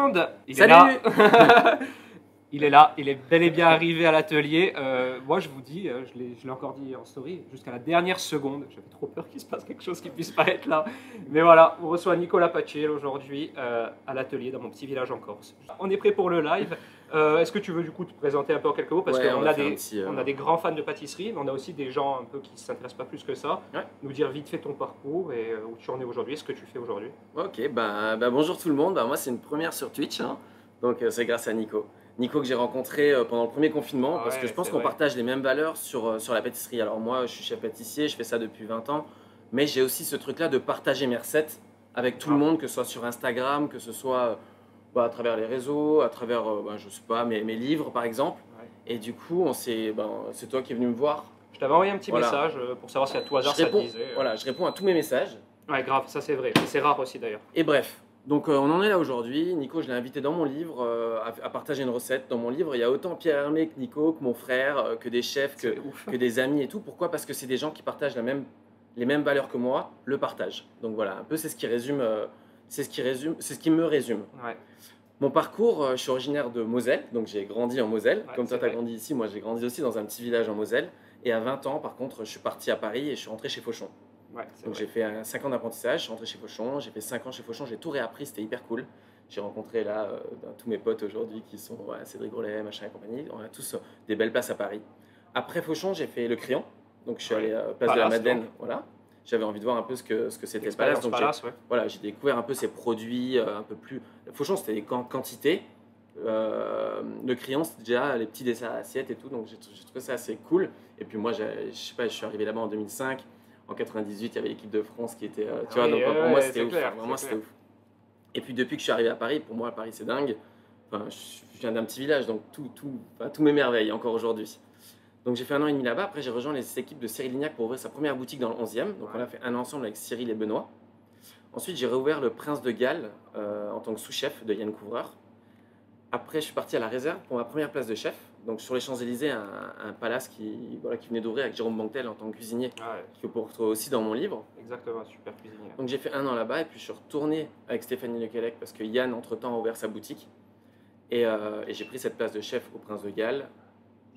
monde! Il est Salut! là. Il est là, il est bel et bien arrivé à l'atelier. Moi, je vous dis, je l'ai encore dit en story, jusqu'à la dernière seconde, j'avais trop peur qu'il se passe quelque chose qui puisse pas être là. Mais voilà, on reçoit Nicolas Paciel aujourd'hui à l'atelier dans mon petit village en Corse. On est prêt pour le live. Est-ce que tu veux du coup te présenter un peu en quelques mots? Parce Ouais, qu'on on a des grands fans de pâtisserie, mais on a aussi des gens un peu qui ne s'intéressent pas plus que ça. Ouais. Nous dire vite fait ton parcours et où tu en es aujourd'hui, ce que tu fais aujourd'hui. Ok, bonjour tout le monde. Moi, c'est une première sur Twitch, hein. Donc c'est grâce à Nico. Nico que j'ai rencontré pendant le premier confinement, parce que je pense qu'on partage les mêmes valeurs sur la pâtisserie. Alors moi, je suis chef pâtissier, je fais ça depuis 20 ans, mais j'ai aussi ce truc-là de partager mes recettes avec tout le monde, que ce soit sur Instagram, que ce soit à travers les réseaux, à travers, je sais pas, mes livres par exemple. Ouais. Et du coup, c'est toi qui es venu me voir. Je t'avais envoyé un petit message pour savoir si à tout hasard ça te disait. Voilà, je réponds à tous mes messages. Ouais, grave, ça c'est vrai. C'est rare aussi d'ailleurs. Et bref. Donc on en est là aujourd'hui. Nico, je l'ai invité dans mon livre à partager une recette. Dans mon livre, il y a autant Pierre Hermé que Nico, que mon frère, que des chefs, que des amis et tout. Pourquoi? Parce que c'est des gens qui partagent les mêmes valeurs que moi, le partage. Donc voilà, un peu c'est ce qui me résume. Ouais. Mon parcours, je suis originaire de Moselle, donc j'ai grandi en Moselle. Ouais, comme toi tu as grandi ici, moi j'ai grandi aussi dans un petit village en Moselle. Et à 20 ans, par contre, je suis parti à Paris et je suis rentré chez Fauchon. Ouais, donc j'ai fait 5 ans d'apprentissage, je suis rentré chez Fauchon, j'ai fait 5 ans chez Fauchon, j'ai tout réappris, c'était hyper cool. J'ai rencontré là tous mes potes aujourd'hui qui sont Cédric Grolet, machin et compagnie. On a tous des belles places à Paris. Après Fauchon, j'ai fait le Crayon, donc je suis allé place de la Madeleine, voilà. J'avais envie de voir un peu ce que c'était le Palace, donc voilà, j'ai découvert un peu ces produits un peu plus... Fauchon, c'était des quantités. Le Crayon, c'était déjà les petits desserts à l'assiette et tout, donc j'ai trouvé ça assez cool. Et puis moi, je sais pas, je suis arrivé là-bas en 2005. En 98, il y avait l'équipe de France qui était... tu vois, donc pour moi, c'était ouf. Vraiment, c'était ouf. Et puis depuis que je suis arrivé à Paris, pour moi, Paris, c'est dingue. Enfin, je viens d'un petit village, donc tout m'émerveille encore aujourd'hui. Donc j'ai fait 1 an et demi là-bas. Après, j'ai rejoint les équipes de Cyril Lignac pour ouvrir sa première boutique dans le 11e. Donc on a fait 1 an ensemble avec Cyril et Benoît. Ensuite, j'ai réouvert le Prince de Galles en tant que sous-chef de Yann Couvreur. Après, je suis parti à la réserve pour ma première place de chef. Donc sur les Champs-Élysées, un palace qui venait d'ouvrir avec Jérôme Banquetel en tant que cuisinier, que vous retrouvez aussi dans mon livre. Exactement, super cuisinier. Donc j'ai fait 1 an là-bas et puis je suis retourné avec Stéphanie Lequelec parce que Yann, entre-temps, a ouvert sa boutique. Et j'ai pris cette place de chef au Prince de Galles.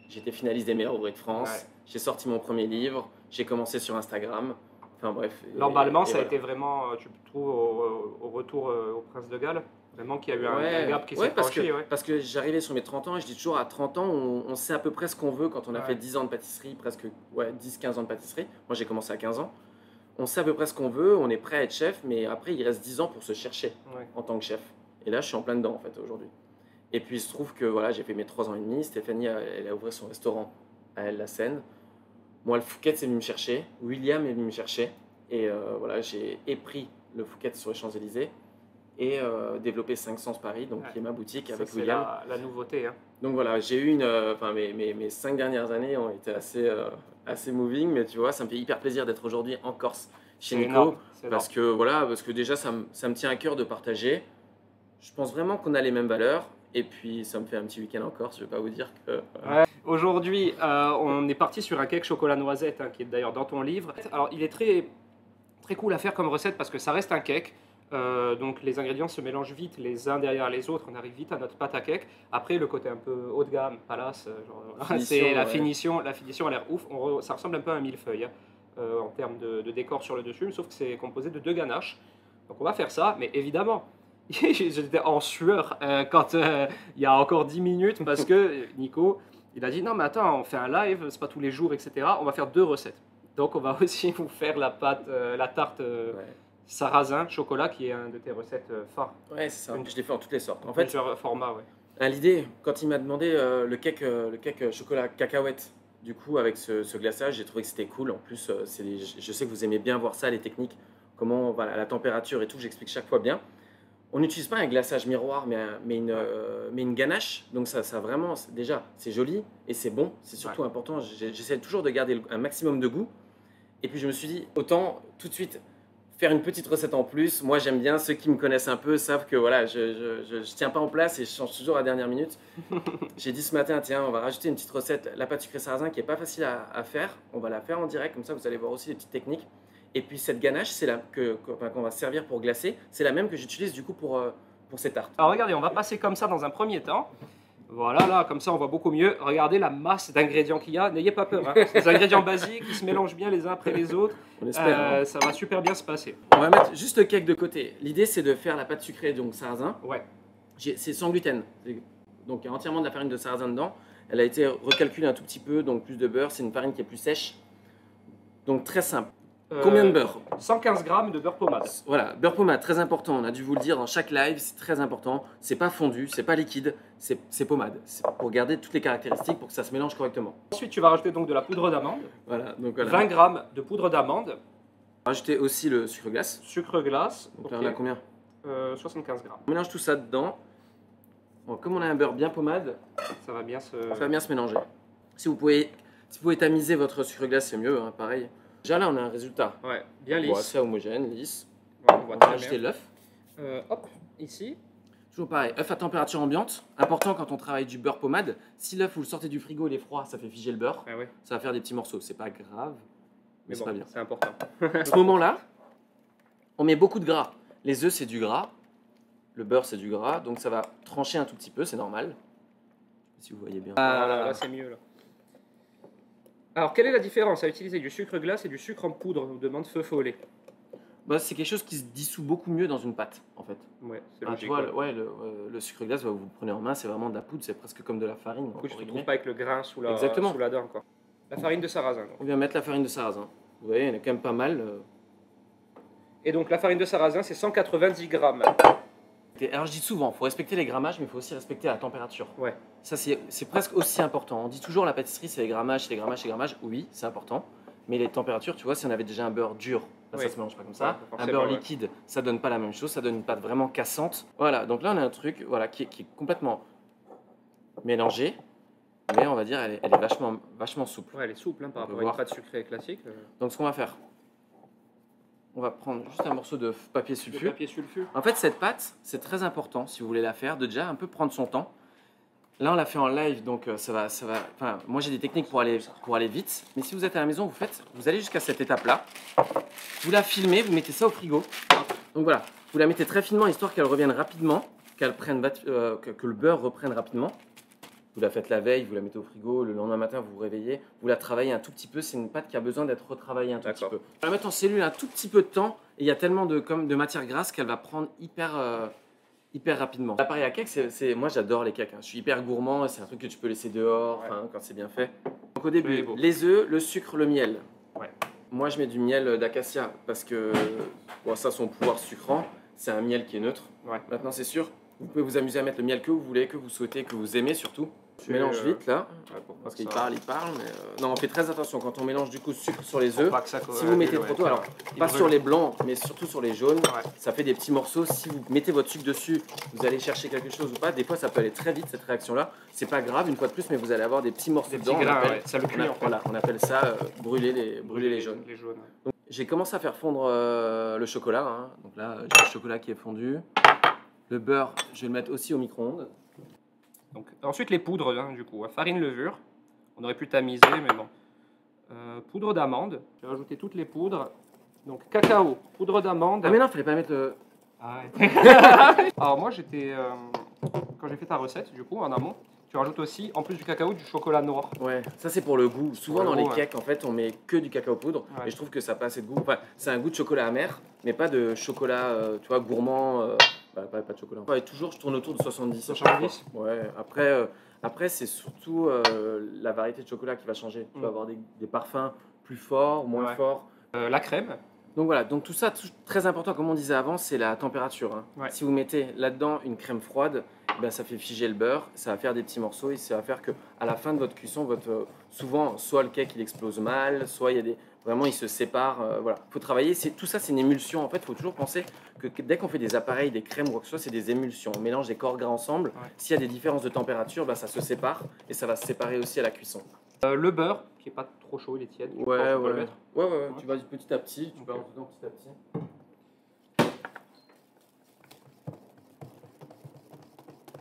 J'étais finaliste des meilleurs ouvriers de France. Ouais. J'ai sorti mon premier livre. J'ai commencé sur Instagram. Enfin bref. L'emballement, ça a été vraiment, tu trouves, au retour au Prince de Galles? Vraiment qu'il y a eu un gap qui s'est franchi, parce que j'arrivais sur mes 30 ans et je dis toujours à 30 ans, on sait à peu près ce qu'on veut quand on a fait 10 ans de pâtisserie, presque 10-15 ans de pâtisserie. Moi j'ai commencé à 15 ans. On sait à peu près ce qu'on veut, on est prêt à être chef, mais après il reste 10 ans pour se chercher en tant que chef. Et là je suis en plein dedans en fait aujourd'hui. Et puis il se trouve que voilà, j'ai fait mes 3 ans et demi, Stéphanie elle a ouvert son restaurant à Elle la Seine. Moi le Fouquet c'est venu me chercher, William est venu me chercher. Et voilà, j'ai épris le Fouquet sur les Champs-Élysées. Et développer 5 Sens Paris, donc qui est ma boutique avec William. C'est la nouveauté. Hein. Donc voilà, j'ai eu mes 5 dernières années ont été assez moving, mais tu vois, ça me fait hyper plaisir d'être aujourd'hui en Corse chez Nico, parce que déjà ça me tient à cœur de partager. Je pense vraiment qu'on a les mêmes valeurs, et puis ça me fait un petit week-end en Corse, je vais pas vous dire que... Aujourd'hui, on est parti sur un cake chocolat noisette, qui est d'ailleurs dans ton livre. Alors il est très, très cool à faire comme recette, parce que ça reste un cake. Donc les ingrédients se mélangent vite les uns derrière les autres, on arrive vite à notre pâte à cake. Après le côté un peu haut de gamme, palace, c'est la finition a l'air ouf. Ça ressemble un peu à un millefeuille en termes de décor sur le dessus, sauf que c'est composé de 2 ganaches. Donc on va faire ça, mais évidemment, j'étais en sueur quand il y a encore 10 minutes parce que Nico, il a dit non mais attends, on fait un live, c'est pas tous les jours, etc. On va faire 2 recettes. Donc on va aussi vous faire la tarte. Sarrasin chocolat qui est un de tes recettes phares. Ouais, c'est ça. Je l'ai fait en toutes les sortes. En fait, plusieurs formats, l'idée, quand il m'a demandé le cake chocolat cacahuète, du coup, avec ce glaçage, j'ai trouvé que c'était cool. En plus, je sais que vous aimez bien voir ça, les techniques, comment, voilà, la température et tout, j'explique chaque fois bien. On n'utilise pas un glaçage miroir, mais une ganache. Donc ça vraiment, déjà, c'est joli et c'est bon. C'est surtout important. J'essaie toujours de garder un maximum de goût. Et puis je me suis dit, autant tout de suite faire une petite recette en plus. Moi, j'aime bien. Ceux qui me connaissent un peu savent que voilà, je tiens pas en place et je change toujours à la dernière minute. J'ai dit ce matin, tiens, on va rajouter une petite recette, la pâte sucrée sarrasin, qui est pas facile à faire. On va la faire en direct, comme ça, vous allez voir aussi les petites techniques. Et puis cette ganache, c'est qu'on va servir pour glacer. C'est la même que j'utilise du coup pour pour ces tartes. Alors regardez, on va passer comme ça dans un premier temps. Voilà, là, comme ça on voit beaucoup mieux. Regardez la masse d'ingrédients qu'il y a. N'ayez pas peur, hein. C'est des ingrédients basiques qui se mélangent bien les uns après les autres. On espère. Hein. Ça va super bien se passer. On va mettre juste le cake de côté. L'idée, c'est de faire la pâte sucrée, donc sarrasin. Ouais. C'est sans gluten. Donc il y a entièrement de la farine de sarrasin dedans. Elle a été recalculée un tout petit peu, donc plus de beurre. C'est une farine qui est plus sèche. Donc très simple. Combien de beurre? 115 grammes de beurre pommade. Voilà, beurre pommade, très important. On a dû vous le dire dans chaque live, c'est très important. C'est pas fondu, c'est pas liquide, c'est pommade. C'est pour garder toutes les caractéristiques pour que ça se mélange correctement. Ensuite, tu vas rajouter donc de la poudre d'amande. Voilà, donc voilà. 20 grammes de poudre d'amande. Rajouter aussi le sucre glace. Sucre glace. Donc là, on a combien? 75 grammes. On mélange tout ça dedans. Bon, comme on a un beurre bien pommade, ça va bien se mélanger. Si vous pouvez tamiser votre sucre glace, c'est mieux, hein, pareil. Déjà là, on a un résultat. Ouais, bien lisse. Bon, assez homogène, lisse. Ouais, on voit va rajouter l'œuf. Hop, ici. Toujours pareil, œuf à température ambiante. Important quand on travaille du beurre pommade. Si l'œuf, vous le sortez du frigo, il est froid, ça fait figer le beurre. Ah ouais. Ça va faire des petits morceaux. C'est pas grave, mais c'est bon, pas bien. C'est important. À ce moment-là, on met beaucoup de gras. Les œufs, c'est du gras. Le beurre, c'est du gras. Donc ça va trancher un tout petit peu, c'est normal. Si vous voyez bien. Là c'est mieux. Là. Alors, quelle est la différence à utiliser du sucre glace et du sucre en poudre? On nous demande feu follet. Bah, c'est quelque chose qui se dissout beaucoup mieux dans une pâte, en fait. Ouais, c'est logique. Tu vois, le sucre glace, vous le prenez en main, c'est vraiment de la poudre, c'est presque comme de la farine. Du coup, tu ne te retrouves pas avec le grain sous la dent. Quoi. La farine de sarrasin. Donc. On vient mettre la farine de sarrasin. Vous voyez, il y en a quand même pas mal. Et donc, la farine de sarrasin, c'est 190 grammes. Alors, je dis souvent, il faut respecter les grammages, mais il faut aussi respecter la température. Ouais. Ça, c'est presque aussi important. On dit toujours la pâtisserie, c'est les grammages, c'est les grammages, c'est les grammages. Oui, c'est important. Mais les températures, tu vois, si on avait déjà un beurre dur, là, ça se mélange pas comme ça. Ouais, un beurre liquide, ça donne pas la même chose, ça donne une pâte vraiment cassante. Voilà, donc là, on a un truc voilà, qui est complètement mélangé, mais on va dire, elle est vachement souple. Ouais, elle est souple hein, par rapport à une pâte sucrée classique. Donc, ce qu'on va faire, on va prendre juste un morceau de papier sulfure. En fait, cette pâte, c'est très important, si vous voulez la faire, de déjà un peu prendre son temps. Là, on l'a fait en live, donc ça va. Enfin, moi, j'ai des techniques pour aller vite. Mais si vous êtes à la maison, vous allez jusqu'à cette étape-là. Vous la filmez, vous mettez ça au frigo. Donc voilà, vous la mettez très finement, histoire qu'elle revienne rapidement, que le beurre reprenne rapidement. Vous la faites la veille, vous la mettez au frigo, le lendemain matin, vous vous réveillez, vous la travaillez un tout petit peu. C'est une pâte qui a besoin d'être retravaillée un tout petit peu. On va la mettre en cellule un tout petit peu de temps, et il y a tellement de matière grasse qu'elle va prendre hyper rapidement. L'appareil à cake, moi j'adore les cakes. Hein. Je suis hyper gourmand, c'est un truc que tu peux laisser dehors quand c'est bien fait. Donc au début, les œufs, le sucre, le miel. Ouais. Moi je mets du miel d'acacia parce que ça, son pouvoir sucrant, c'est un miel qui est neutre. Ouais. Maintenant c'est sûr, vous pouvez vous amuser à mettre le miel que vous voulez, que vous souhaitez, que vous aimez surtout. Je mélange vite là, parce qu'il parle, mais non, on fait très attention quand on mélange du coup sucre sur les œufs. Si vous mettez trop tôt, alors pas sur les blancs, mais surtout sur les jaunes, ça fait des petits morceaux. Si vous mettez votre sucre dessus, vous allez chercher quelque chose ou pas. Des fois, ça peut aller très vite cette réaction-là. C'est pas grave, une fois de plus, mais vous allez avoir des petits morceaux dedans. On appelle ça brûler les jaunes. J'ai commencé à faire fondre le chocolat. Hein. Donc là, j'ai le chocolat qui est fondu. Le beurre, je vais le mettre aussi au micro-ondes. Donc, ensuite les poudres, hein, du coup, farine levure, on aurait pu tamiser, mais bon. Poudre d'amande, je vais rajouter toutes les poudres. Donc cacao, poudre d'amande. Ah mais non, fallait pas mettre le... Ah ouais. Alors moi quand j'ai fait ta recette, du coup, en amont, tu rajoutes aussi, en plus du cacao, du chocolat noir. Ouais, ça c'est pour le goût. Souvent dans les cakes, en fait, on met que du cacao poudre, et je trouve que ça n'a pas assez de goût. Enfin, c'est un goût de chocolat amer, mais pas de chocolat, tu vois, gourmand. Pas de chocolat. Ouais, toujours, je tourne autour de 70. 70. Ouais. Après c'est surtout la variété de chocolat qui va changer. Tu vas avoir des parfums plus forts, moins forts. La crème. Donc voilà, donc tout ça, très important, comme on disait avant, c'est la température. Hein. Ouais. Si vous mettez là-dedans une crème froide, ben, ça fait figer le beurre, ça va faire des petits morceaux et ça va faire qu'à la fin de votre cuisson, souvent, soit le cake il explose mal, soit il y a vraiment il se sépare. Voilà, faut travailler. Tout ça, c'est une émulsion. En fait, il faut toujours penser que dès qu'on fait des appareils, des crèmes ou quoi que ce soit, c'est des émulsions. On mélange des corps gras ensemble. Ouais. S'il y a des différences de température, ben, ça se sépare et ça va se séparer aussi à la cuisson. Le beurre, qui est pas trop chaud, il est tiède. Ouais. Tu vas petit à petit, tu vas en dedans petit à petit.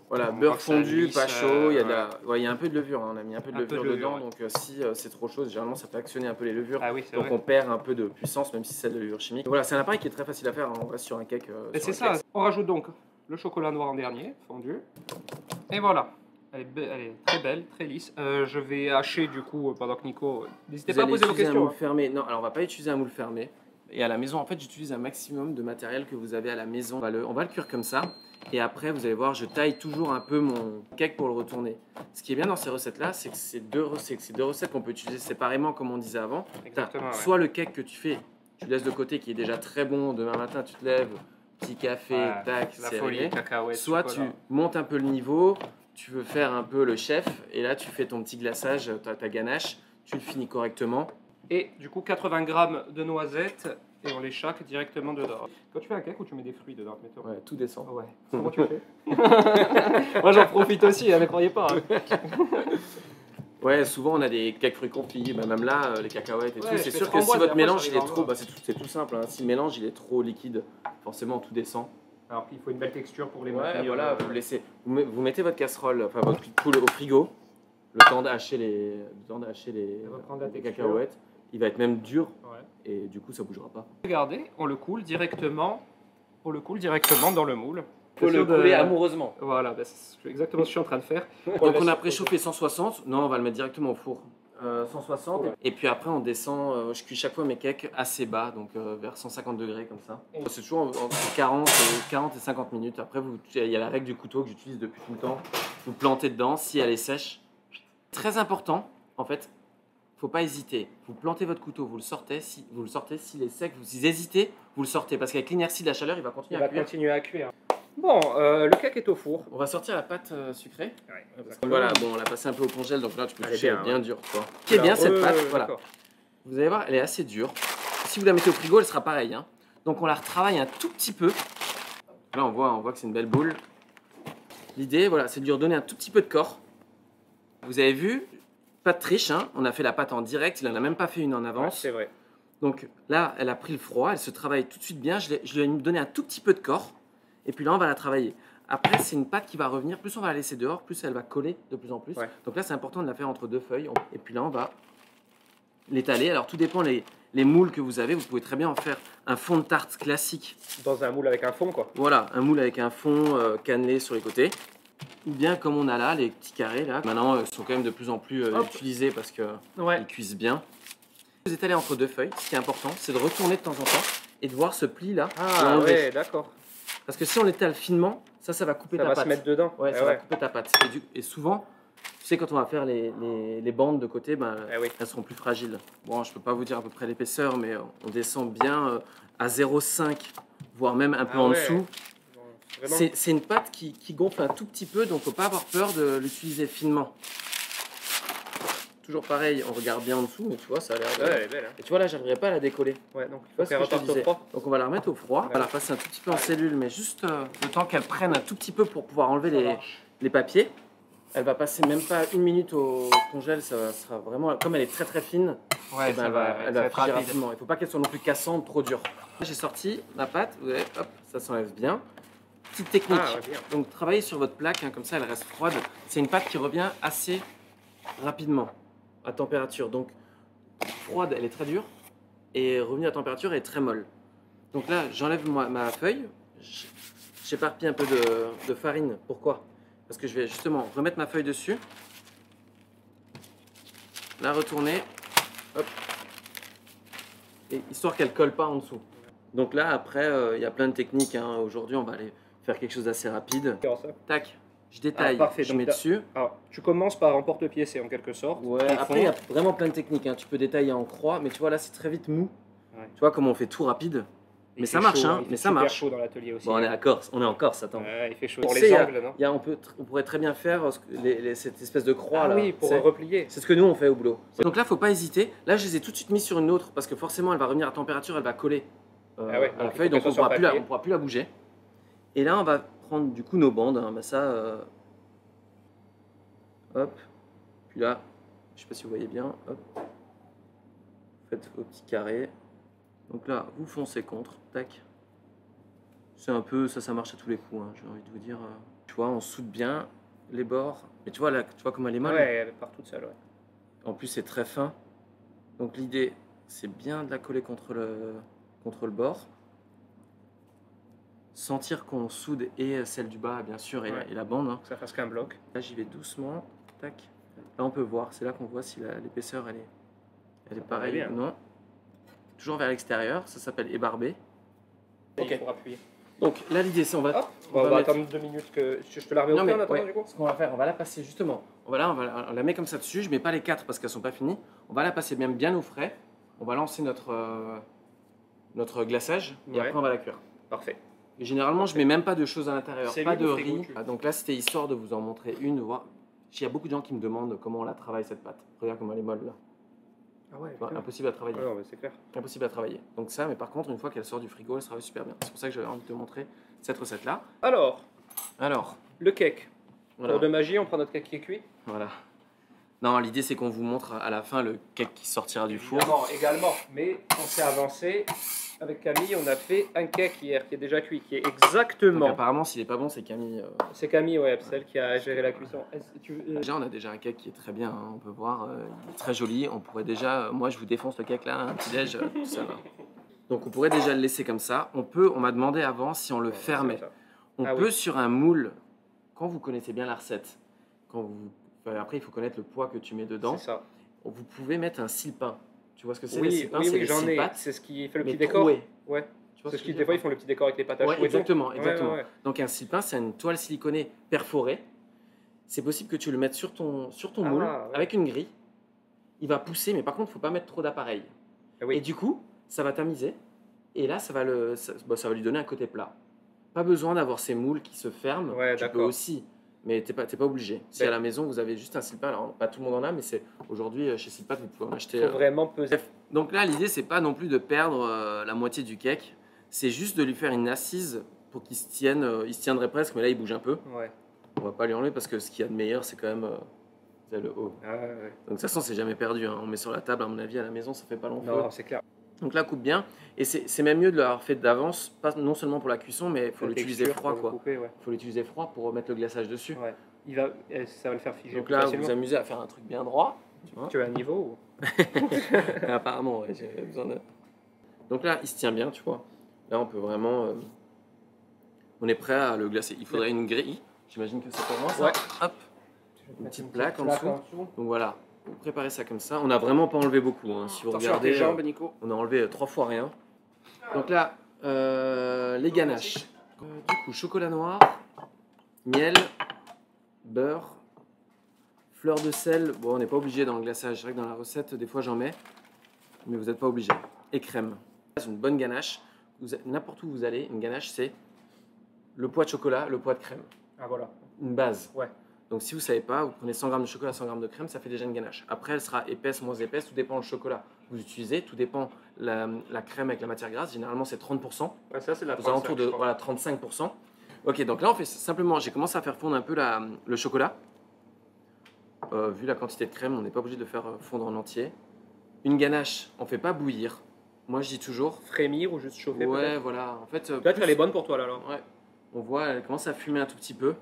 Voilà, beurre fondu, pas chaud, il y a un peu de levure, hein. On a mis un peu de levure dedans, donc si c'est trop chaud, généralement ça peut actionner un peu les levures, donc on perd un peu de puissance, même si c'est de la levure chimique. Voilà, c'est un appareil qui est très facile à faire, hein. On reste sur un cake. C'est ça, on rajoute donc le chocolat noir en dernier, fondu. Et voilà. Elle est très belle, très lisse. Je vais hacher du coup pendant que Nico. N'hésitez Vous pas à allez poser vos utiliser un questions. moule fermé. Non, alors on va pas utiliser un moule fermé. Et à la maison, en fait, j'utilise un maximum de matériel que vous avez à la maison. On va le cuire comme ça. Et après, vous allez voir, je taille toujours un peu mon cake pour le retourner. Ce qui est bien dans ces recettes-là, c'est que c'est deux recettes qu'on peut utiliser séparément, comme on disait avant. Exactement. Ouais. Soit le cake que tu fais, tu laisses de côté, qui est déjà très bon. Demain matin, tu te lèves, petit café, Ouais, tac, la c'est folie, réglé. cacahuètes, Soit chocolat. tu montes un peu le niveau, tu veux faire un peu le chef, et là, tu fais ton petit glaçage, ta ganache, tu le finis correctement. Et du coup, 80 grammes de noisettes et on les chaque directement dedans. Quand tu fais un cake, où tu mets des fruits dedans, mettons. Ouais, tout descend. Ouais. Comment tu fais? Moi, j'en profite aussi, ne croyez pas. Hein. Ouais, souvent on a des cakes fruits confits, bah, même là, les cacahuètes et Ouais, tout. je C'est fais sûr que si framboise, et votre après, mélange ça il est arrive en trop, noix. c'est tout simple, hein. Si le mélange il est trop liquide, forcément tout descend. Alors qu'il faut une belle texture pour les Ouais, maintenir. voilà, vous laissez, vous mettez votre casserole, enfin votre poule au frigo, le temps d'hacher les reprendre la les texture. cacahuètes. Il va être même dur Ouais. et du coup ça bougera pas. Regardez, on le coule directement dans le moule. Faut le couler amoureusement. Voilà, bah, c'est exactement ce que je suis en train de faire. Donc on a préchauffé 160, non on va le mettre directement au four. 160 Ouais. et puis après on descend, je cuis chaque fois mes cakes assez bas, donc vers 150 degrés comme ça. C'est toujours entre 40 et 50 minutes. Après il y a la règle du couteau que j'utilise depuis tout le temps. Vous plantez dedans, si elle est sèche. Très important, en fait, faut pas hésiter. Vous plantez votre couteau, vous le sortez, s'il est sec, vous hésitez, vous le sortez parce qu'avec l'inertie de la chaleur, il va continuer à cuire. Continuer à cuire. Bon, le cake est au four. On va sortir la pâte sucrée. Ouais, Parce que voilà, bon, on l'a passé un peu au congèle, donc là tu peux Elle est toucher, bien, ouais. dure. Tu vois. Ce qui est bien cette pâte, voilà. D'accord. Vous allez voir, elle est assez dure. Si vous la mettez au frigo, elle sera pareille. Hein. Donc on la retravaille un tout petit peu. Là on voit que c'est une belle boule. L'idée, voilà, c'est de lui redonner un tout petit peu de corps. Vous avez vu, pas de triche, hein. On a fait la pâte en direct, il n'en a même pas fait une en Ouais, avance. c'est vrai. Donc là, elle a pris le froid, elle se travaille tout de suite bien. Je lui ai donné un tout petit peu de corps. Et puis là, on va la travailler. Après, c'est une pâte qui va revenir. Plus on va la laisser dehors, plus elle va coller de plus en plus. Ouais. Donc là, c'est important de la faire entre deux feuilles. Et puis là, on va l'étaler. Alors, tout dépend les moules que vous avez. Vous pouvez très bien en faire un fond de tarte classique. Dans un moule avec un fond, quoi. Voilà, un moule avec un fond cannelé sur les côtés. Ou bien comme on a là, les petits carrés là. Maintenant, ils sont quand même de plus en plus utilisés parce qu'ils cuisent bien. Vous étalez entre deux feuilles. Ce qui est important, c'est de retourner de temps en temps et de voir ce pli là. Ah ouais, d'accord. Parce que si on l'étale finement, ça va couper Ça ta va pâte. se mettre dedans. Ouais, Ah ça va couper ta pâte. Et souvent, tu sais, quand on va faire les bandes de côté, ben, Ah oui. elles seront plus fragiles. Bon, je peux pas vous dire à peu près l'épaisseur, mais on descend bien à 0,5, voire même un peu en dessous. Vraiment. C'est une pâte qui gonfle un tout petit peu, donc faut pas avoir peur de l'utiliser finement. Toujours pareil, on regarde bien en dessous, mais tu vois, ça a l'air. Ouais, elle est belle. Hein. Et tu vois, là, j'arriverai pas à la décoller. Ouais, donc il Tu vois faut ce que qu'elle je te reparte au disais. froid. Donc on va la remettre au froid, on va la passer un tout petit peu en cellule, mais juste le temps qu'elle prenne un tout petit peu pour pouvoir enlever les papiers. Elle va passer même pas une minute au congèle, ça sera vraiment, comme elle est très très fine, Ouais, eh ben, elle va friger rapidement. Il ne faut pas qu'elle soit non plus cassante, trop dure. J'ai sorti ma pâte, vous voyez, hop, ça s'enlève bien. Petite technique, donc travaillez sur votre plaque, hein, comme ça elle reste froide. C'est une pâte qui revient assez rapidement à température, donc froide elle est très dure et revenue à température elle est très molle. Donc là j'enlève ma feuille, j'éparpille un peu de farine, pourquoi ? Parce que je vais justement remettre ma feuille dessus, la retourner, hop, et histoire qu'elle colle pas en dessous. Donc là après il y a plein de techniques, hein. Aujourd'hui on va aller faire quelque chose d'assez rapide. Tac, je détaille, je mets dessus. Alors, tu commences par un porte-pied, en quelque sorte. Ouais, après il y a vraiment plein de techniques, hein. Tu peux détailler en croix, mais tu vois là c'est très vite mou. Ouais. Tu vois comme on fait tout rapide. Mais ça marche, hein, mais ça marche. Chaud dans l'atelier aussi. Bon, on est en Corse, attends. Ouais, il fait chaud. Pour les angles, non? on pourrait très bien faire cette espèce de croix là. Oui, pour replier. C'est ce que nous on fait au boulot. Donc là, faut pas hésiter. Là, je les ai tout de suite mis sur une autre parce que forcément, elle va revenir à température, elle va coller à la feuille, donc on pourra plus la bouger. Et là, on va prendre du coup nos bandes. Hein. Bah, ça, hop. Puis là, je sais pas si vous voyez bien. Hop. Faites vos petits carrés. Donc là, vous foncez contre, tac. C'est un peu, ça marche à tous les coups, hein, j'ai envie de vous dire. Tu vois, on soude bien les bords. Mais tu vois là, tu vois comment elle est molle. Ouais, elle part toute seule, ouais. En plus, c'est très fin. Donc l'idée, c'est bien de la coller contre le bord. sentir qu'on soude et celle du bas, bien sûr, et, Ouais. et la bande. Hein. Que ça fasse qu'un bloc. Là, j'y vais doucement. Tac. Là, on peut voir. C'est là qu'on voit si l'épaisseur, elle est pareille bien. ou non. Toujours vers l'extérieur. Ça s'appelle ébarber. Ok. Ok. Pour appuyer. Donc là, l'idée, c'est on va... Hop, on va mettre- attendre 2 minutes que je te la remets au Non, feu mais en attendant ouais, du coup. ce qu'on va faire, on va la passer justement. On la met comme ça dessus. Je mets pas les 4 parce qu'elles sont pas finies. On va la passer bien au frais. On va lancer notre glaçage et Ouais. après on va la cuire. Parfait. Et généralement, je mets même pas de choses à l'intérieur, C'est pas lui de ou frigo, riz. tu- Ah, donc là, c'était histoire de vous en montrer une. Voir. Il y a beaucoup de gens qui me demandent comment on la travaille cette pâte. Regarde comment elle est molle là. Ah ouais. Tu vois, impossible à travailler. non, mais c'est clair. Impossible à travailler. Donc ça, mais par contre, une fois qu'elle sort du frigo, elle travaille super bien. C'est pour ça que j'avais envie de te montrer cette recette là. Alors, Alors, le cake. voilà. Pour de magie, on prend notre cake qui est cuit. Voilà. Non, l'idée c'est qu'on vous montre à la fin le cake qui sortira du four. Également. Mais on s'est avancé. Avec Camille, on a fait un cake hier qui est déjà cuit, qui est exactement. Donc apparemment, s'il est pas bon, c'est Camille. C'est Camille, ouais, celle qui a géré la cuisson. Déjà, on a déjà un cake qui est très bien. Hein, on peut voir, il est très joli. On pourrait déjà, moi, je vous défonce le cake là, un petit déj, tout ça. Là. Donc on pourrait déjà le laisser comme ça. On m'a demandé avant si on le fermait. On Ah peut oui. sur un moule, quand vous connaissez bien la recette, après il faut connaître le poids que tu mets dedans. C'est ça. Vous pouvez mettre un sile-pain. Tu vois ce que c'est Oui, les cile-pains? oui, C'est oui, les j'en ai. cile-pâtes, C'est ce qui fait le mais petit décor. troués. Ouais. Tu vois C'est ce ce que qui, je des veux fois, ils dire? font le petit décor avec les pâtes à Ouais, choux et tout. exactement. Ouais. Donc un cile-pain, c'est une toile siliconée perforée. C'est possible que tu le mettes sur ton Ah, moule ouais. avec une grille. Il va pousser, mais par contre, il ne faut pas mettre trop d'appareil. Ah oui. Et du coup, ça va tamiser. Et là, ça va lui donner un côté plat. Pas besoin d'avoir ces moules qui se ferment. Ouais, tu peux d'accord. aussi, mais t'es pas obligé. Si Ben. à la maison, vous avez juste un cile-pain, alors pas tout le monde en a, mais c'est aujourd'hui chez Cile-Pain, vous pouvez en acheter. Il faut vraiment peser. Bref, donc là, l'idée, c'est pas non plus de perdre la moitié du cake. C'est juste de lui faire une assise pour qu'il se tienne. Il se tiendrait presque, mais là, il bouge un peu. Ouais. On va pas lui enlever parce que ce qu'il y a de meilleur, c'est quand même c'est le haut. Ah, ouais. Donc de toute façon, c'est jamais perdu. Hein. On met sur la table, à mon avis, à la maison, ça fait pas long feu. Non, c'est clair. Donc là, coupe bien. Et c'est même mieux de l'avoir fait d'avance, pas non seulement pour la cuisson, mais il faut La l'utiliser texture, froid, faut quoi. couper, ouais. Faut l'utiliser froid pour mettre le glaçage dessus. Ouais. Ça va le faire figer. Donc plus là, vous facilement. vous amusez à faire un truc bien droit. Tu vois. Tu as un niveau ou... Apparemment, ouais, j'ai besoin de... Donc là, il se tient bien, tu vois. Là, on peut vraiment... On est prêt à le glacer. Il faudrait une grille. J'imagine que c'est pour moi, ça. Ouais. Hop, une petite plaque en dessous. Donc voilà, vous préparez ça comme ça. On n'a vraiment pas enlevé beaucoup. Hein. Si vous Attention à tes regardez, jambes, Nico. on a enlevé 3 fois rien. Donc là, les ganaches. Du coup, chocolat noir, miel, beurre, fleur de sel. Bon, on n'est pas obligé dans le glaçage. C'est vrai que dans la recette, des fois j'en mets, mais vous n'êtes pas obligé. Et crème. C'est une bonne ganache. N'importe où vous allez, une ganache, c'est le poids de chocolat, le poids de crème. Ah voilà. Une base. Ouais. Donc si vous ne savez pas, vous prenez 100 g de chocolat, 100 g de crème, ça fait déjà une ganache. Après, elle sera épaisse, moins épaisse, tout dépend du chocolat que vous utilisez, tout dépend la crème avec la matière grasse. Généralement, c'est 30%, Ouais, ça, c'est la aux alentours de voilà, 35%. Ok, donc là, on fait simplement, j'ai commencé à faire fondre un peu le chocolat. Vu la quantité de crème, on n'est pas obligé de le faire fondre en entier. Une ganache, on ne fait pas bouillir. Moi, je dis toujours. Frémir ou juste chauffer Ouais, peut-être. voilà. En fait, Peut-être qu'elle est bonne pour toi là alors. Ouais. On voit, elle commence à fumer un tout petit peu.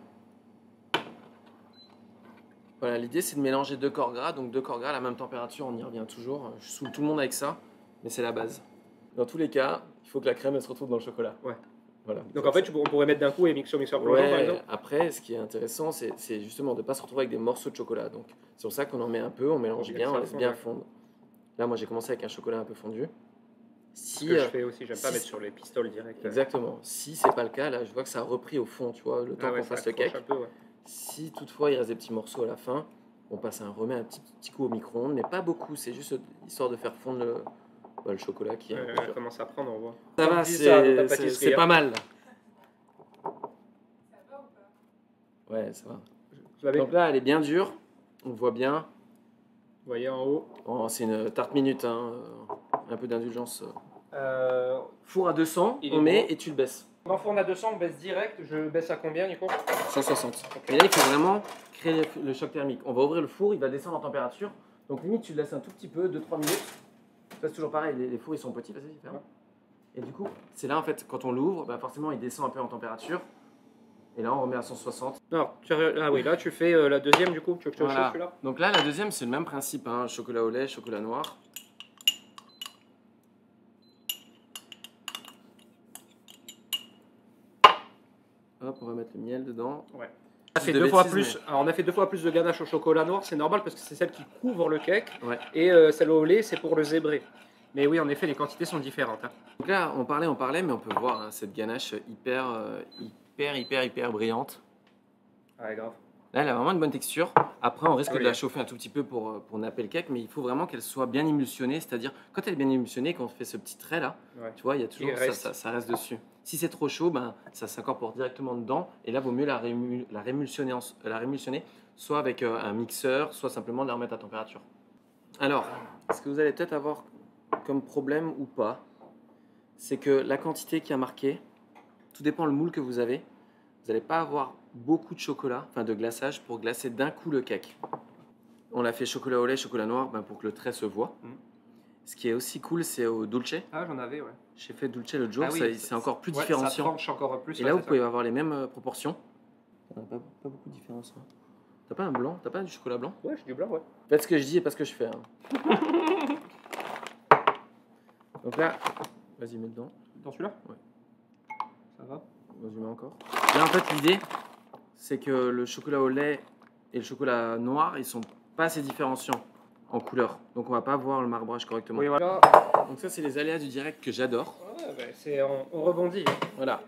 Voilà, l'idée c'est de mélanger 2 corps gras, donc 2 corps gras à la même température, on y revient toujours. Je saoule tout le monde avec ça, mais c'est la base. Dans tous les cas, il faut que la crème elle se retrouve dans le chocolat. Ouais. Voilà. Donc en fait, on pourrait mettre d'un coup et mixeur plongeant par Ouais, exemple. après, ce qui est intéressant, c'est justement de ne pas se retrouver avec des morceaux de chocolat. Donc c'est pour ça qu'on en met un peu, on mélange Ok, bien, ça on laisse fond, bien ouais. fondre. Là, moi j'ai commencé avec un chocolat un peu fondu. Ce Si, que je fais aussi, j'aime pas si- mettre sur les pistoles direct. exactement. Si c'est pas le cas, là, je vois que ça a repris au fond, tu vois, le temps Ah ouais, qu'on ça fasse le accroche cake. un peu, ouais. Si toutefois il reste des petits morceaux à la fin, on remet un petit coup au micro-ondes, mais pas beaucoup, c'est juste histoire de faire fondre le chocolat qui est un peu Elle dur. commence à prendre, on voit. Ça va, Dis ça dans ta pâtisserie, c'est hein. pas mal. Ouais, ça va. Je l'avais. Donc là, elle est bien dure, on le voit bien. Vous voyez en haut. Oh, c'est une tarte minute, hein, un peu d'indulgence. Four à 200, Il est on met bon. et tu le baisses. Dans le four, on a 200, on baisse direct. Je baisse à combien, Nico? 160. Et là, il faut vraiment créer le choc thermique. On va ouvrir le four, il va descendre en température. Donc limite, tu le laisses un tout petit peu, 2-3 minutes. Ça, c'est toujours pareil, les fours, ils sont petits, vas-y, ferme. Et du coup, c'est là, en fait, quand on l'ouvre, bah, forcément, il descend un peu en température. Et là, on remet à 160. Non, ah oui, là tu fais la deuxième du coup. Tu veux que je te Voilà. chauffe celui-là? Donc là, la deuxième, c'est le même principe, hein, chocolat au lait, chocolat noir. Hop, on va mettre le miel dedans. Ouais. On a fait deux fois plus. Alors, on a fait 2 fois plus de ganache au chocolat noir, c'est normal parce que c'est celle qui couvre le cake. Ouais. Et celle au lait, c'est pour le zébré. Mais oui, en effet, les quantités sont différentes. Hein. Donc là, on parlait, mais on peut voir hein, cette ganache hyper brillante. Ouais, grave. Là, elle a vraiment une bonne texture. Après, on risque de la chauffer un tout petit peu pour napper le cake, mais il faut vraiment qu'elle soit bien émulsionnée. C'est-à-dire, quand elle est bien émulsionnée, quand on fait ce petit trait là, tu vois, il y a toujours ça reste dessus. Si c'est trop chaud, ben, ça s'incorpore directement dedans. Et là, il vaut mieux la rémulsionner, soit avec un mixeur, soit simplement la remettre à température. Alors, ce que vous allez peut-être avoir comme problème ou pas, c'est que la quantité qui a marqué, tout dépend le moule que vous avez. Vous n'allez pas avoir beaucoup de chocolat, enfin de glaçage, pour glacer d'un coup le cake. On l'a fait chocolat au lait, chocolat noir, ben pour que le trait se voit. Ce qui est aussi cool, c'est au dulce. Ah, j'en avais, ouais. J'ai fait dulce l'autre jour, c'est encore plus différenciant. différenciant. Ça tranche encore plus. Et là, vous pouvez avoir les mêmes proportions. Pas beaucoup de différence. Hein. T'as pas un blanc? T'as pas du chocolat blanc? Ouais, j'ai du blanc, ouais. Faites ce que je dis et pas ce que je fais. Hein. Donc là, vas-y, mets dedans. Dans celui-là? Ouais. Ça va? Vas-y, mets encore. Là, en fait, l'idée, c'est que le chocolat au lait et le chocolat noir, ils sont pas assez différenciants en couleur. Donc, on va pas voir le marbrage correctement. Oui, voilà. Donc ça, c'est les aléas du direct que j'adore. Ouais, on rebondit. Voilà.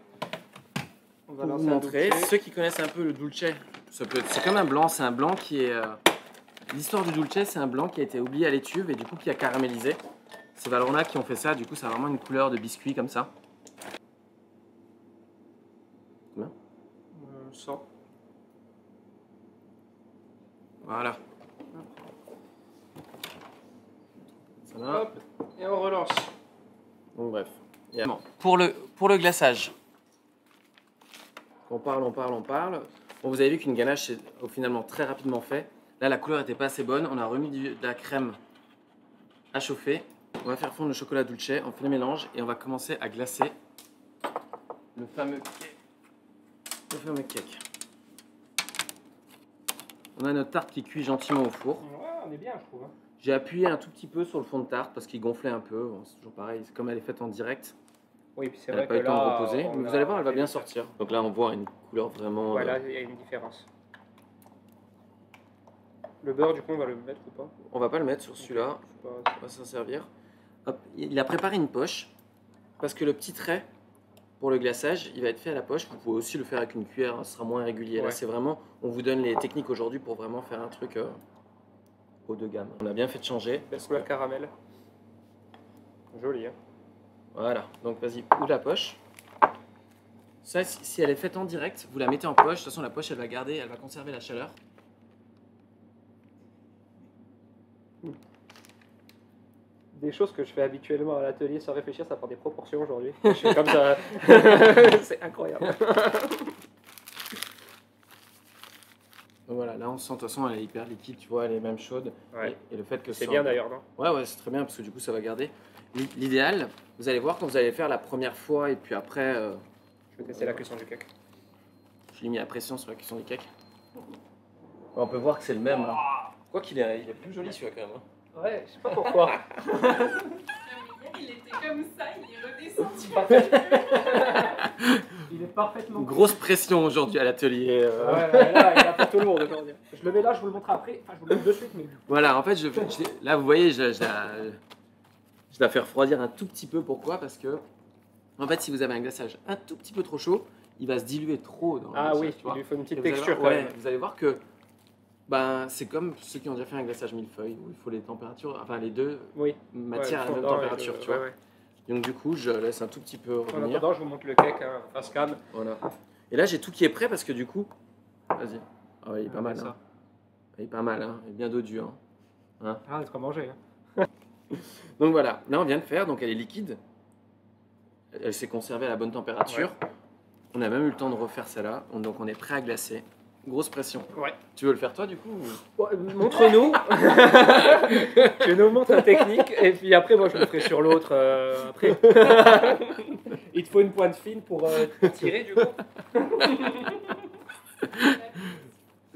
On va pour vous montrer, ceux qui connaissent un peu le dulce, c'est comme un blanc, c'est un blanc qui est... L'histoire du dulce, c'est un blanc qui a été oublié à l'étuve et du coup qui a caramélisé. C'est Valrhona qui ont fait ça, du coup ça a vraiment une couleur de biscuit comme ça. Combien 100. Voilà. Ça va. Hop, et on relance. Donc bref. Pour le glaçage, on parle. Bon, vous avez vu qu'une ganache c'est finalement très rapidement fait. Là la couleur n'était pas assez bonne, on a remis de la crème à chauffer. On va faire fondre le chocolat dulce, on fait le mélange et on va commencer à glacer le fameux cake. On a notre tarte qui cuit gentiment au four. Ouais, on est bien, je trouve. Hein. J'ai appuyé un tout petit peu sur le fond de tarte parce qu'il gonflait un peu. Bon, c'est toujours pareil, c'est comme elle est faite en direct. Oui, puis c'est elle n'a pas eu le temps de reposer. Mais vous allez voir, elle va bien sortir. Donc là, on voit une couleur vraiment... Voilà, il y a une différence. Le beurre, du coup, on va le mettre ou pas? On va pas le mettre sur celui-là. On va s'en servir. Hop, il a préparé une poche parce que le petit trait pour le glaçage, il va être fait à la poche. Vous pouvez aussi le faire avec une cuillère, hein, ce sera moins régulier. Là, c'est vraiment... On vous donne les techniques aujourd'hui pour vraiment faire un truc haut de gamme. On a bien fait de changer. Belle couleur caramel. Joli, hein. Voilà, donc vas-y, ouvre la poche. Ça, si elle est faite en direct, vous la mettez en poche. De toute façon, la poche, elle va garder, elle va conserver la chaleur. Des choses que je fais habituellement à l'atelier sans réfléchir, ça prend des proportions aujourd'hui. Je suis comme ça. C'est incroyable. Donc voilà, là on sent de toute façon elle est hyper liquide, tu vois, elle est même chaude. Ouais. Et le fait que c'est bien d'ailleurs, non? Ouais, c'est très bien parce que du coup ça va garder. L'idéal, vous allez voir quand vous allez faire la première fois et puis après. Je vais tester la cuisson du cake. Je l'ai mis à pression sur la cuisson du cake. On peut voir que c'est le même. Hein. Quoi qu'il est, il est plus joli celui-là quand même. Hein. Ouais, je sais pas pourquoi. Il était comme ça, il est redescendu. Il est parfaitement. Grosse pression aujourd'hui à l'atelier. Ouais, là, il y a pour tout le monde aujourd'hui. Je le mets là, je vous le montre après. Enfin, je vous le montre de suite, mais. Voilà, en fait, là vous voyez, je la fais refroidir un tout petit peu. Pourquoi? Parce que, en fait, si vous avez un glaçage un tout petit peu trop chaud, il va se diluer trop dans le glaçage, oui, tu vois. il lui faut une petite Et texture voir, quand même. vous allez voir que ben, c'est comme ceux qui ont déjà fait un glaçage millefeuille où il faut les températures, enfin les deux matières à la même température, tu vois. Donc du coup, je laisse un tout petit peu revenir. En attendant, je vous montre le cake face cam. Voilà. Et là, j'ai tout qui est prêt parce que du coup, vas-y. Ah ouais, il est pas mal. Hein. Il est pas mal, hein. Il est bien dodu. Hein. Ah, c'est quoi manger. Donc voilà, là on vient de faire, donc elle est liquide. Elle s'est conservée à la bonne température. Ouais. On a même eu le temps de refaire celle-là, donc on est prêt à glacer. Grosse pression. Ouais. Tu veux le faire toi du coup ou... Montre-nous. Tu nous montres la technique et puis après moi je le ferai sur l'autre après. Il te faut une pointe fine pour tirer du coup.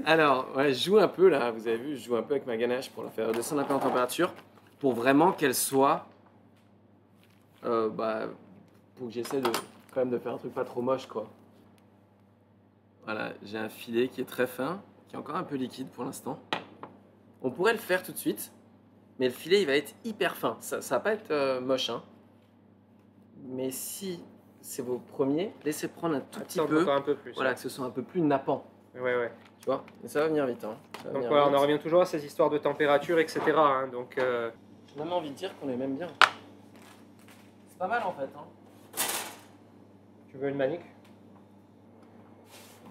Alors, ouais, je joue un peu là, vous avez vu, je joue un peu avec ma ganache pour la faire descendre un peu en température pour vraiment qu'elle soit pour que j'essaie de quand même de faire un truc pas trop moche quoi. Voilà, j'ai un filet qui est très fin, qui est encore un peu liquide pour l'instant. On pourrait le faire tout de suite, mais le filet il va être hyper fin. Ça va pas être moche, hein. Mais si c'est vos premiers, laissez prendre un tout petit peu. Encore un peu plus. Voilà, Ouais. que ce soit un peu plus nappant. Ouais. Tu vois, mais ça va venir vite. Hein. Ça va Donc venir voilà, on vite. en revient toujours à ces histoires de température, etc. hein. Donc J'ai même envie de dire qu'on les même bien. C'est pas mal en fait. Hein. tu veux une manique?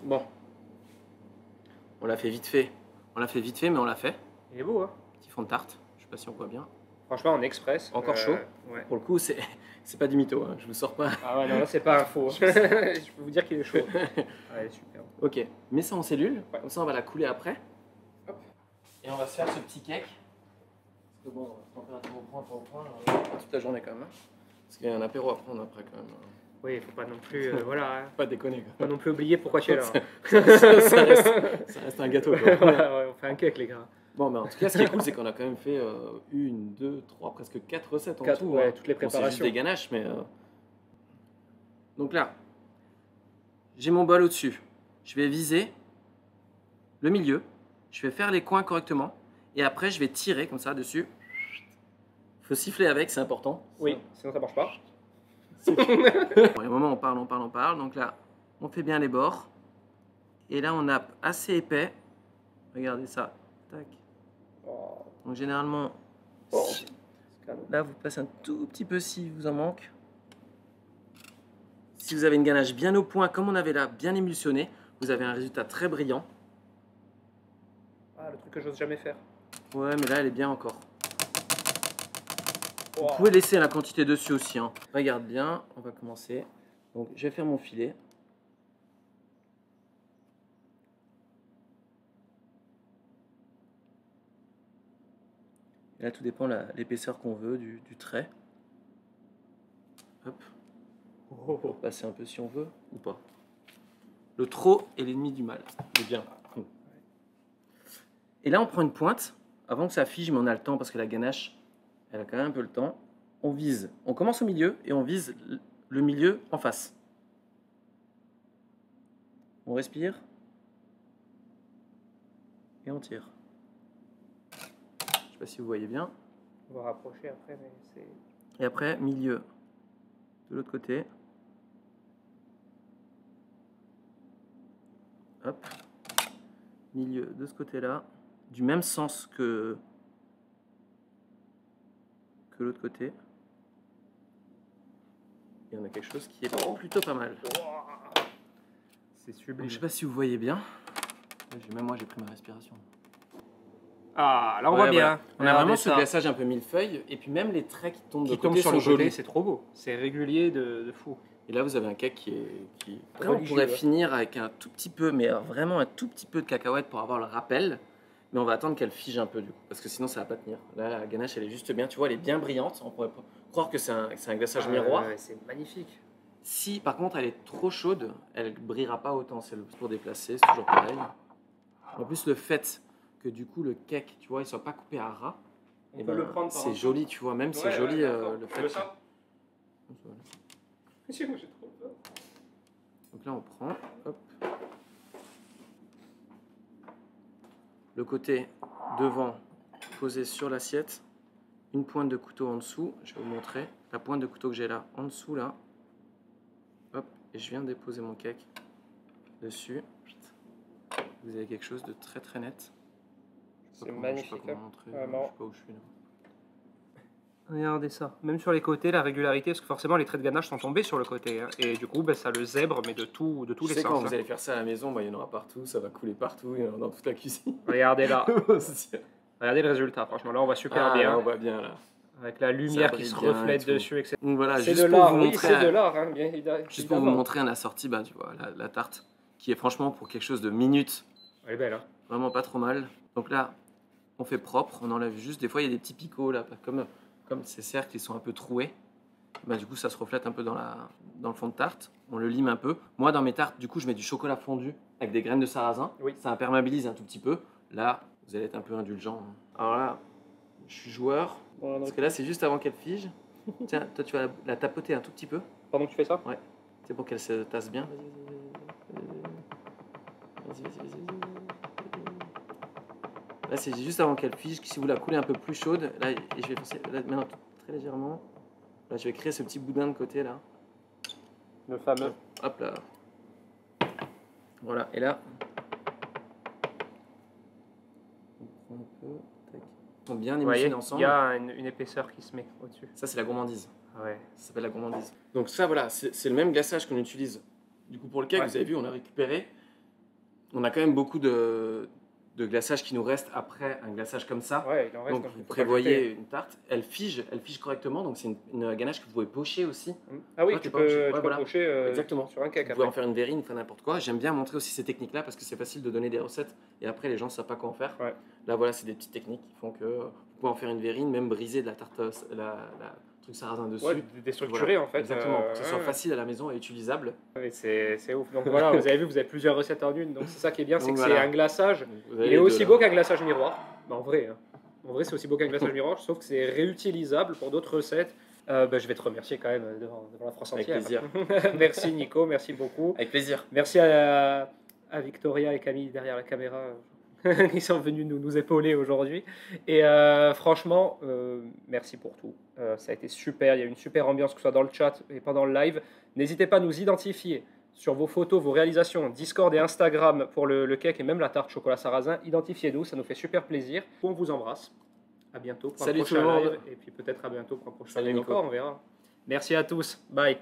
Bon, on l'a fait vite fait. On l'a fait vite fait, mais on l'a fait. Il est beau, hein. Petit fond de tarte. Je sais pas si on voit bien. Franchement, en express. Encore chaud. Ouais. Pour le coup, c'est pas du mytho. Hein. Je vous sors pas. Ah ouais, non, là, c'est pas un faux. Je peux vous dire qu'il est chaud. Ouais, super. Ok, mets ça en cellule. Ouais. Comme ça, on va la couler après. Hop. Et on va se faire ce petit cake. Parce que bon, température au point, toute la journée quand même. Hein. Parce qu'il y a un apéro à prendre après quand même. Oui, il faut pas non plus. Voilà. hein. Pas déconner. Faut pas non plus oublier pourquoi tu es là. hein. Ça reste un gâteau. Quoi. Ouais, on fait un cake, les gars. Bon, mais en tout cas, ce qui est cool, c'est qu'on a quand même fait 1, 2, 3, presque 4 recettes en Quatre, tout. ouais, hein. toutes les Bon, c'est juste préparations. des ganaches, mais. Donc là, j'ai mon bol au-dessus. Je vais viser le milieu. Je vais faire les coins correctement. Et après, je vais tirer comme ça dessus. Il faut siffler avec, c'est important. Oui, sinon ça marche pas. Bon, il y a un moment, on parle. Donc là, on fait bien les bords. Et là, on a assez épais. Regardez ça. Tac. Oh, Donc généralement, c'est canon. là, vous passez un tout petit peu si vous en manque. Si vous avez une ganache bien au point, comme on avait là, bien émulsionnée, vous avez un résultat très brillant. Ah, le truc que j'ose jamais faire. Ouais, mais là, elle est bien encore. Oh. Vous pouvez laisser la quantité dessus aussi. Hein. Regarde bien, on va commencer. Donc, je vais faire mon filet. Et là, tout dépend de l'épaisseur qu'on veut du trait. Hop. Oh. Passer un peu si on veut ou pas. Le trop est l'ennemi du mal. Le bien. Et là, on prend une pointe. Avant que ça fige, mais on a le temps parce que la ganache, elle a quand même un peu le temps. On vise. On commence au milieu et on vise le milieu en face. On respire. Et on tire. Je sais pas si vous voyez bien. On va rapprocher après, mais c'est. Et après, milieu de l'autre côté. Hop. Milieu de ce côté-là. Du même sens que l'autre côté. Et on a quelque chose qui est plutôt pas mal. C'est Donc, sublime. je sais pas si vous voyez bien. Même moi, j'ai pris ma respiration. Ah, là on Ouais, voit voilà. bien. On a vraiment Regardez ce ça. glaçage un peu millefeuille. Et puis même les traits qui tombent de Qui côté tombe sur sont le côté, jolis. c'est trop beau. C'est régulier de fou. Et là, vous avez un cake qui est... Après, on Religieux, pourrait ouais. finir avec un tout petit peu, mais vraiment un tout petit peu de cacahuètes pour avoir le rappel. Mais on va attendre qu'elle fige un peu, du coup, parce que sinon, ça va pas tenir. Là, la ganache, elle est juste bien. Tu vois, elle est bien brillante. On pourrait croire que c'est un glaçage miroir. Ouais, c'est magnifique. Si, par contre, elle est trop chaude, elle brillera pas autant. C'est pour déplacer, c'est toujours pareil. En plus, le fait que, du coup, le cake, tu vois, il soit pas coupé à ras, On eh peut ben, le prendre par c'est un joli, tu vois. Même, c'est Ouais, joli, d'accord. le Tu fait veux que- ça J'ai trop peur. Donc là, on prend, hop. Le côté devant posé sur l'assiette, une pointe de couteau en dessous. Je vais vous montrer la pointe de couteau que j'ai là, en dessous là. Hop, et je viens de déposer mon cake dessus. Vous avez quelque chose de très très net. Je sais pas C'est comment- magnifique. Je sais pas comment montrer, Vraiment. je sais pas où je suis là. Regardez ça. Même sur les côtés, la régularité, parce que forcément les traits de ganache sont tombés sur le côté. hein. Et du coup, ben, ça le zèbre, mais de tous Je les sais sens. quand hein. vous allez faire ça à la maison, bah, il y en aura partout, ça va couler partout, il y en aura dans toute la cuisine. Regardez là. Regardez le résultat. Franchement, là, on voit super Ah, bien. là, on voit bien là. Avec la lumière Ça qui se brille bien reflète et tout. dessus, etc. Donc voilà, C'est juste de pour l'art, vous oui, montrer. c'est de l'art, hein, bien Juste pour vous montrer un assorti, bah, tu vois, la tarte, qui est franchement pour quelque chose de minute, Elle est belle, hein. vraiment pas trop mal. Donc là, on fait propre, on enlève juste, des fois il y a des petits picots là, comme ces cercles qui sont un peu troués. Bah, du coup, ça se reflète un peu dans le fond de tarte. On le lime un peu. Moi, dans mes tartes, du coup, je mets du chocolat fondu avec des graines de sarrasin. Oui. Ça imperméabilise un tout petit peu. Là, vous allez être un peu indulgent. hein. Alors là, je suis joueur. Parce que là, c'est juste avant qu'elle fige. Tiens, toi, tu vas la tapoter un tout petit peu. Pendant que tu fais ça C'est pour qu'elle se tasse bien. Vas-y, vas-y, vas-y. Là, c'est juste avant qu'elle fige. Si vous la coulez un peu plus chaude, là, et je vais passer là, maintenant très légèrement. Là, je vais créer ce petit boudin de côté là. Le fameux. Hop là. Voilà, et là. On prend un peu. Tac. Ils sont bien Vous voyez, émulsionnés il ensemble. y a une épaisseur qui se met au-dessus. Ça, c'est la gourmandise. Ouais. Ça s'appelle la gourmandise. Donc ça, voilà, c'est le même glaçage qu'on utilise. Du coup, pour le cake, Ouais. vous avez vu, on a récupéré. On a quand même beaucoup de glaçage qui nous reste après un glaçage comme ça. Ouais, il en reste. Donc, donc vous il faut pas prévoyez jeter. une tarte. Elle fige correctement. Donc, c'est une ganache que vous pouvez pocher aussi. Ah oui, Ouais, tu t'es pas obligé. peux, Ouais, tu peux voilà. pocher Exactement. sur un cake Vous pouvez après. en faire une verrine, faire n'importe quoi. J'aime bien montrer aussi ces techniques-là parce que c'est facile de donner des recettes et après les gens ne savent pas quoi en faire. Ouais. Là, voilà, c'est des petites techniques qui font que vous pouvez en faire une verrine, même briser de la tarte, la truc sarrasin dessus. Ouais, déstructuré en fait. Exactement, que ce soit ouais. facile à la maison et utilisable. Ouais, c'est ouf. Donc voilà, vous avez vu, vous avez plusieurs recettes en une. Donc c'est ça qui est bien, c'est Donc que voilà. c'est un glaçage. Donc, vous Il avez est les deux, aussi là. beau qu'un glaçage miroir. Bah, en vrai, hein. En vrai, c'est aussi beau qu'un glaçage miroir, sauf que c'est réutilisable pour d'autres recettes. Je vais te remercier quand même devant la France Avec entière. plaisir. Merci Nico, merci beaucoup. Avec plaisir. Merci à Victoria et Camille derrière la caméra qui sont venus nous épauler aujourd'hui. Et franchement, merci pour tout. Ça a été super, il y a eu une super ambiance, que ce soit dans le chat et pendant le live. N'hésitez pas à nous identifier sur vos photos, vos réalisations, Discord et Instagram pour le cake et même la tarte chocolat sarrasin. Identifiez-nous, ça nous fait super plaisir. On vous embrasse. À bientôt pour Salut un tout le prochain monde. live. Et puis peut-être à bientôt pour un prochain Salut live Nico. encore, on verra. Merci à tous. Bye.